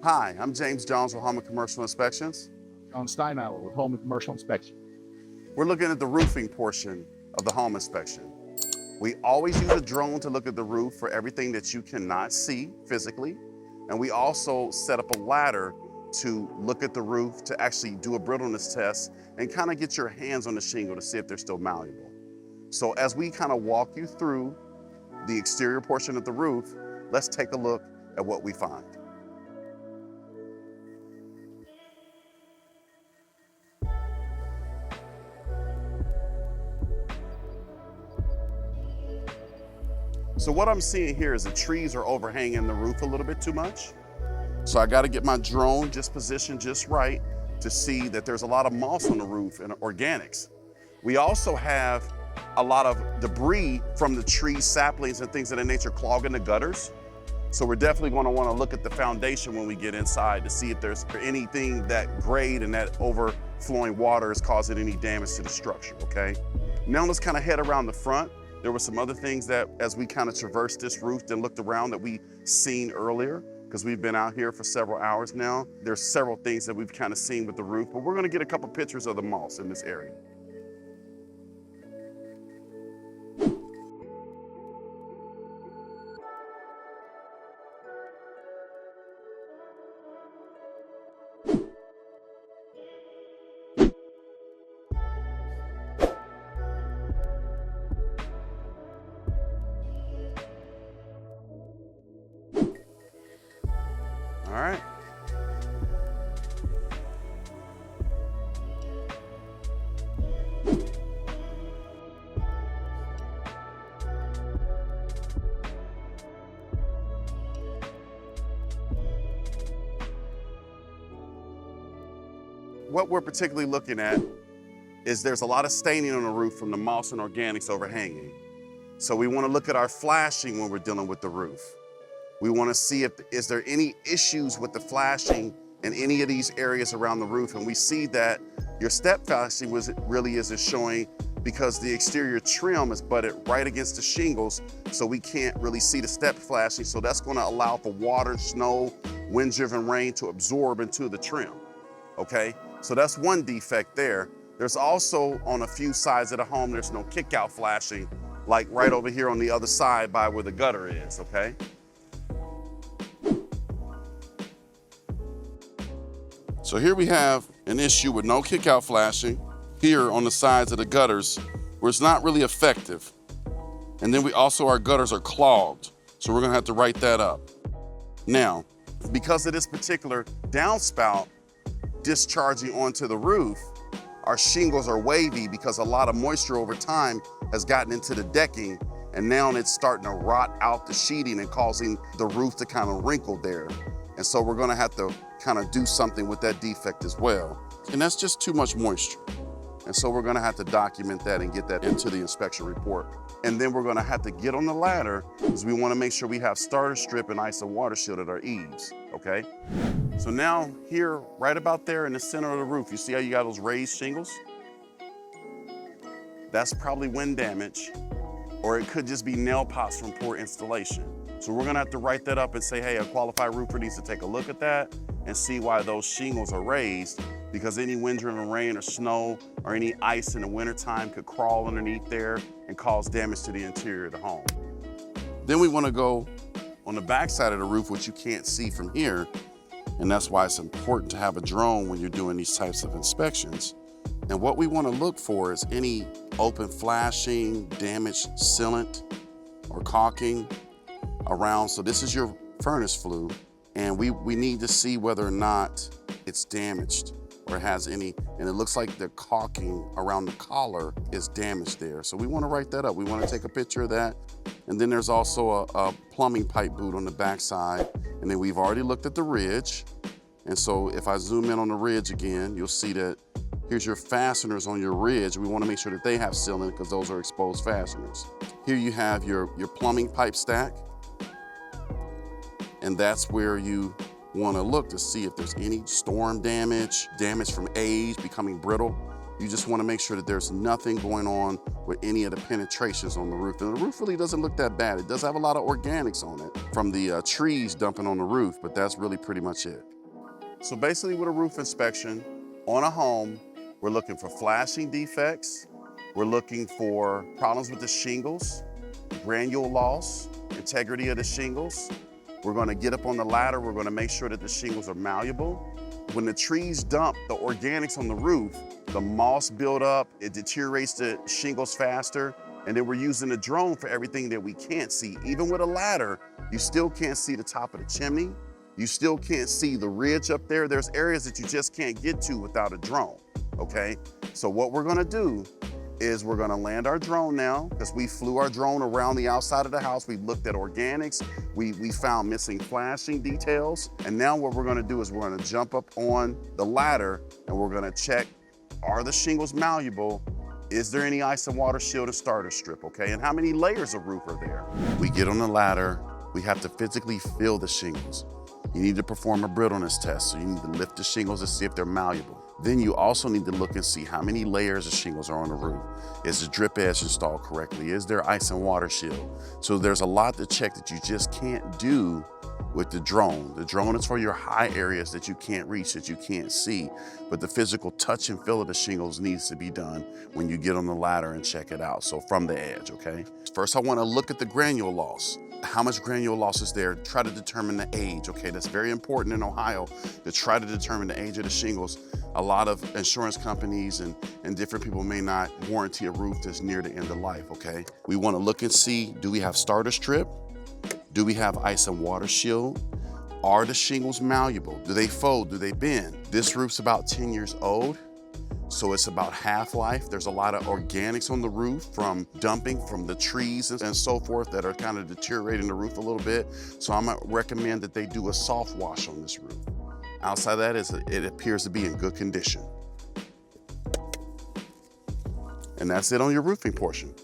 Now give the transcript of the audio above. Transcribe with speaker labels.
Speaker 1: Hi, I'm James Jones with Home and Commercial Inspections.
Speaker 2: John Steinauer with Home and Commercial Inspection.
Speaker 1: We're looking at the roofing portion of the home inspection. We always use a drone to look at the roof for everything that you cannot see physically. And we also set up a ladder to look at the roof to actually do a brittleness test and kind of get your hands on the shingle to see if they're still malleable. So as we kind of walk you through the exterior portion of the roof, let's take a look at what we find. So what I'm seeing here is the trees are overhanging the roof a little bit too much. So I got to get my drone just positioned just right to see that there's a lot of moss on the roof and organics. We also have a lot of debris from the tree saplings and things of that nature clogging the gutters. So we're definitely going to want to look at the foundation when we get inside to see if there's anything that grade and that overflowing water is causing any damage to the structure, okay? Now let's kind of head around the front. There were some other things that as we kind of traversed this roof and looked around that we seen earlier, because we've been out here for several hours now. There's several things that we've kind of seen with the roof, but we're going to get a couple pictures of the moss in this area. All right. What we're particularly looking at is there's a lot of staining on the roof from the moss and organics overhanging. So we want to look at our flashing when we're dealing with the roof. We want to see if is there any issues with the flashing in any of these areas around the roof. And we see that your step flashing really isn't showing because the exterior trim is butted right against the shingles, so we can't really see the step flashing. So that's going to allow for water, snow, wind-driven rain to absorb into the trim, okay? So that's one defect there. There's also on a few sides of the home, there's no kick-out flashing, like right over here on the other side by where the gutter is, okay? So here we have an issue with no kick-out flashing here on the sides of the gutters where it's not really effective. And then our gutters are clogged. So we're gonna have to write that up. Now, because of this particular downspout discharging onto the roof, our shingles are wavy because a lot of moisture over time has gotten into the decking, and now it's starting to rot out the sheeting and causing the roof to kind of wrinkle there. And so we're gonna have to kind of do something with that defect as well. And that's just too much moisture. And so we're gonna have to document that and get that into the inspection report. And then we're gonna have to get on the ladder because we wanna make sure we have starter strip and ice and water shield at our eaves, okay? So now here, right about there in the center of the roof, you see how you got those raised shingles? That's probably wind damage, or it could just be nail pots from poor installation. So we're gonna have to write that up and say, hey, a qualified roofer needs to take a look at that and see why those shingles are raised, because any wind-driven rain or snow or any ice in the wintertime could crawl underneath there and cause damage to the interior of the home. Then we wanna go on the back side of the roof, which you can't see from here, and that's why it's important to have a drone when you're doing these types of inspections. And what we wanna look for is any open flashing, damaged sealant or caulking around. So this is your furnace flue, and we need to see whether or not it's damaged or has any, and it looks like the caulking around the collar is damaged there. So we want to write that up. We want to take a picture of that. And then there's also a plumbing pipe boot on the back side. And then we've already looked at the ridge. And so if I zoom in on the ridge again, you'll see that here's your fasteners on your ridge. We want to make sure that they have sealant because those are exposed fasteners. Here you have your plumbing pipe stack. And that's where you want to look to see if there's any storm damage, damage from age, becoming brittle. You just want to make sure that there's nothing going on with any of the penetrations on the roof. And the roof really doesn't look that bad. It does have a lot of organics on it from the trees dumping on the roof, but that's really pretty much it. So basically with a roof inspection on a home, we're looking for flashing defects, we're looking for problems with the shingles, granule loss, integrity of the shingles. We're gonna get up on the ladder, we're gonna make sure that the shingles are malleable. When the trees dump the organics on the roof, the moss build up, it deteriorates the shingles faster, and then we're using the drone for everything that we can't see. Even with a ladder, you still can't see the top of the chimney. You still can't see the ridge up there. There's areas that you just can't get to without a drone, okay? So what we're gonna do is we're gonna land our drone now, because we flew our drone around the outside of the house. We looked at organics. We found missing flashing details. And now what we're gonna do is we're gonna jump up on the ladder and we're gonna check, are the shingles malleable? Is there any ice and water shield and starter strip, okay? And how many layers of roof are there? We get on the ladder, we have to physically feel the shingles. You need to perform a brittleness test, so you need to lift the shingles to see if they're malleable. Then you also need to look and see how many layers of shingles are on the roof. Is the drip edge installed correctly? Is there ice and water shield? So there's a lot to check that you just can't do with the drone. The drone is for your high areas that you can't reach, that you can't see, but the physical touch and feel of the shingles needs to be done when you get on the ladder and check it out. So from the edge, okay? First, I wanna look at the granule loss. How much granule loss is there? Try to determine the age, okay? That's very important in Ohio, to try to determine the age of the shingles. A lot of insurance companies and different people may not warranty a roof that's near the end of life, okay? We wanna look and see, do we have starter strip? Do we have ice and water shield? Are the shingles malleable? Do they fold? Do they bend? This roof's about 10 years old, so it's about half-life. There's a lot of organics on the roof from dumping from the trees and so forth that are kind of deteriorating the roof a little bit. So I'm gonna recommend that they do a soft wash on this roof. Outside of that, it appears to be in good condition. And that's it on your roofing portion.